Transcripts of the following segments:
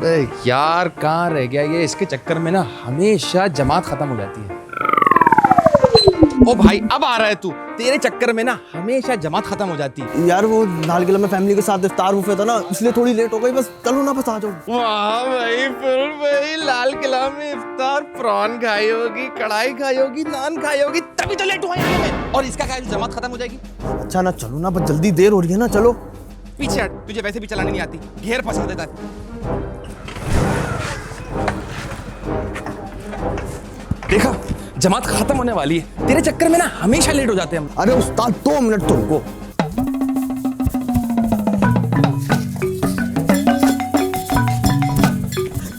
बे यार कहाँ रह गया ये, इसके चक्कर में ना हमेशा जमात खत्म हो जाती है। ओ भाई अब आ रहा है तू, तेरे चक्कर में ना हमेशा जमात खत्म हो जाती है। यार वो लाल किला में फैमिली के साथ इफ्तार बुफे था ना, इसलिए थोड़ी लेट हो गई। बस चलो ना, बस आ जाओ। वाह भाई फिर भाई लाल किला में इफ्तार, प्रॉन खाई होगी, कढ़ाई खाई होगी, नान खाई होगी, तभी तो लेट हुआ यहाँ पे। और इसका क्या जमात खत्म हो जाएगी। अच्छा ना चलो ना, बस जल्दी देर हो रही है ना, चलो। पीछे हट, तुझे वैसे भी चलाने नहीं आती, घेर फंसा देता है। देखा जमात खत्म होने वाली है, तेरे चक्कर में ना हमेशा लेट हो जाते हैं हम। अरे उस्ताद 2 मिनट तो रुको।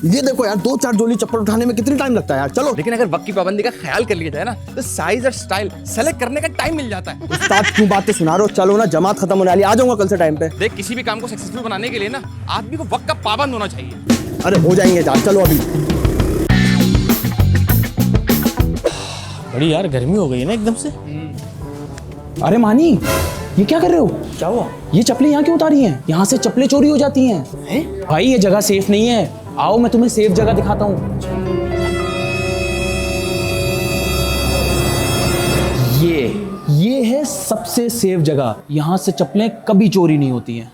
ये देखो यार, 2-4 जोड़ी चप्पल उठाने में कितनी टाइम लगता है यार। चलो। लेकिन अगर वक्त की पाबंदी का ख्याल कर लिया जाए ना, तो साइज और स्टाइल सेलेक्ट करने का टाइम मिल जाता है। उस्ताद क्यों बातें सुना रहे हो, चलो ना, जमात खत्म होने वाली, आ जाऊंगा कल से टाइम पे। देख किसी भी काम को सक्सेसफुल बनाने के लिए ना आदमी को वक्त का पाबंद होना चाहिए। अरे हो जाएंगे यार, चलो अभी। बड़ी यार गर्मी हो गई है ना एकदम से। अरे मानी, ये क्या कर रहे हो? क्या हुआ? ये चप्पलें यहाँ क्यों उतारी हैं? यहाँ से चप्पलें चोरी हो जाती हैं। भाई ये जगह सेफ नहीं है, आओ मैं तुम्हें सेफ जगह दिखाता हूँ। ये है सबसे सेफ जगह, यहाँ से चप्पलें कभी चोरी नहीं होती हैं।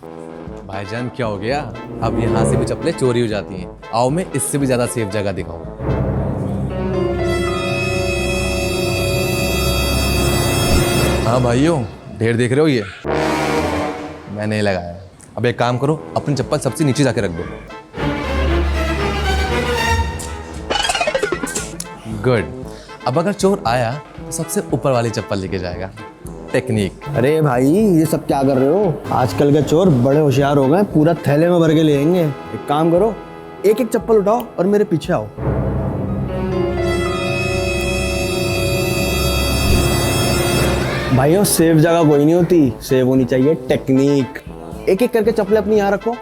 भाईजान क्या हो गया, अब यहाँ से भी चप्पलें चोरी हो जाती हैं। आओ मैं इससे भी ज्यादा सेफ जगह दिखाऊं। हाँ भाइयों, ढेर देख रहे हो ये मैं नहीं लगाया। अब एक काम करो, अपनी चप्पल सबसे नीचे जाके रख दो। गुड। अब अगर चोर आया तो सबसे ऊपर वाली चप्पल लेके जाएगा। टेक्निक। अरे भाई ये सब क्या कर रहे हो? आजकल के चोर बड़े होशियार हो गए, पूरा थैले में भर के ले आएंगे। एक काम करो, एक एक चप्पल उठाओ और मेरे पीछे आओ। भाइयों सेफ जगह कोई नहीं होती, सेफ होनी चाहिए टेक्निक। एक एक करके चप्पलें अपनी यहाँ रखो।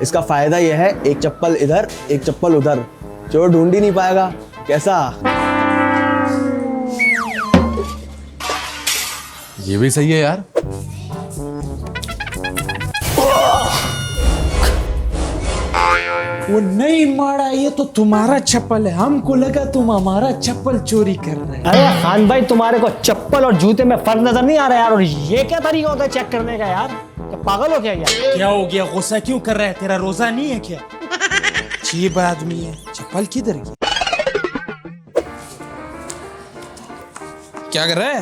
इसका फायदा यह है, एक चप्पल इधर एक चप्पल उधर, चोर ढूंढ ही नहीं पाएगा। कैसा? ये भी सही है यार। वो नहीं मारा, ये तो तुम्हारा चप्पल है, हमको लगा तुम हमारा चप्पल चोरी कर रहे हैं। अरे खान भाई, तुम्हारे को चप्पल और जूते में फर्क नजर नहीं आ रहा यार? और ये क्या तरीका होता है चेक करने का यार? क्या पागल हो क्या यार? क्या हो गया, गुस्सा क्यों कर रहा है? तेरा रोजा नहीं है क्या? अजीब आदमी है। चप्पल किधर गई? क्या कर रहा है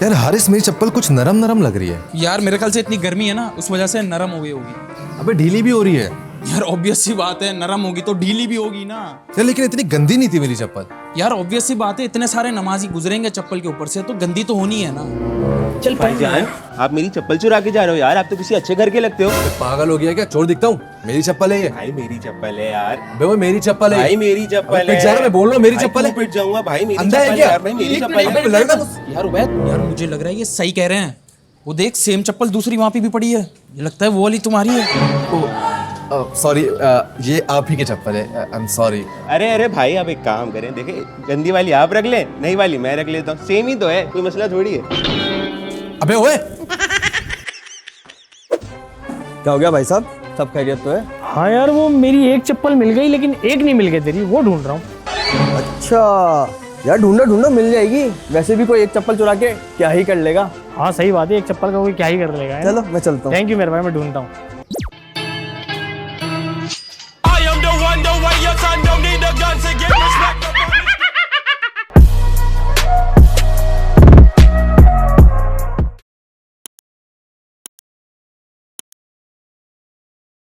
यार हारिस, मेरी चप्पल कुछ नरम नरम लग रही है। यार मेरे ख्याल से इतनी गर्मी है ना, उस वजह से नरम हो गई होगी। अबे ढीली भी हो रही है यार ऑब्वियस सी बात है, नरम होगी तो ढीली भी होगी ना। यार, लेकिन इतनी गंदी नहीं थी मेरी चप्पल। यार ऑब्वियस सी बात है, इतने सारे नमाजी गुजरेंगे चप्पल के ऊपर से तो गंदी तो होनी है ना। चल भाईजान, आप मेरी चप्पल चुरा के जा रहे हो यार। आप तो किसी अच्छे घर के लगते हो। पागल हो गया क्या? चोर दिखता हूँ? मेरी चप्पल है ये। भाई मेरी चप्पल है यार। बे वो मेरी चप्पल है। भाई मेरी चप्पल है। पिट जा रहा, मैं बोल रहा हूँ मेरी भाई, चप्पल है। पिट जाऊंगा भाई, मेरी अंधा है चप्पल क्या? यार। भाई मेरी चप्पल है। यार उबैद, यार मुझे लग रहा है ये सही कह रहे हैं। वो देख सेम चप्पल दूसरी वहां पे भी पड़ी है, ये लगता है वो वाली तुम्हारी है। सॉरी, ये आप ही की चप्पल है। I am sorry. अरे अरे भाई, आप एक काम करें, देखिए गंदी वाली आप रख लें, नई वाली मैं रख लेता हूँ। सेम ही तो है, कोई मसला थोड़ी है। अबे ओए, क्या हो गया भाई साहब, सब खैरियत तो है? हाँ यार, वो मेरी एक चप्पल मिल गई लेकिन एक नहीं मिल गई तेरी, वो ढूंढ रहा हूँ। अच्छा यार, ढूंढो ढूंढो मिल जाएगी। वैसे भी कोई एक चप्पल चुरा के क्या ही कर लेगा। हाँ सही बात है, एक चप्पल का कोई क्या ही कर लेगा। चलो मैं चलता हूँ। थैंक यू मेरे भाई, मैं ढूंढता हूँ। I am the one, the way your son don't need a gun to get respect.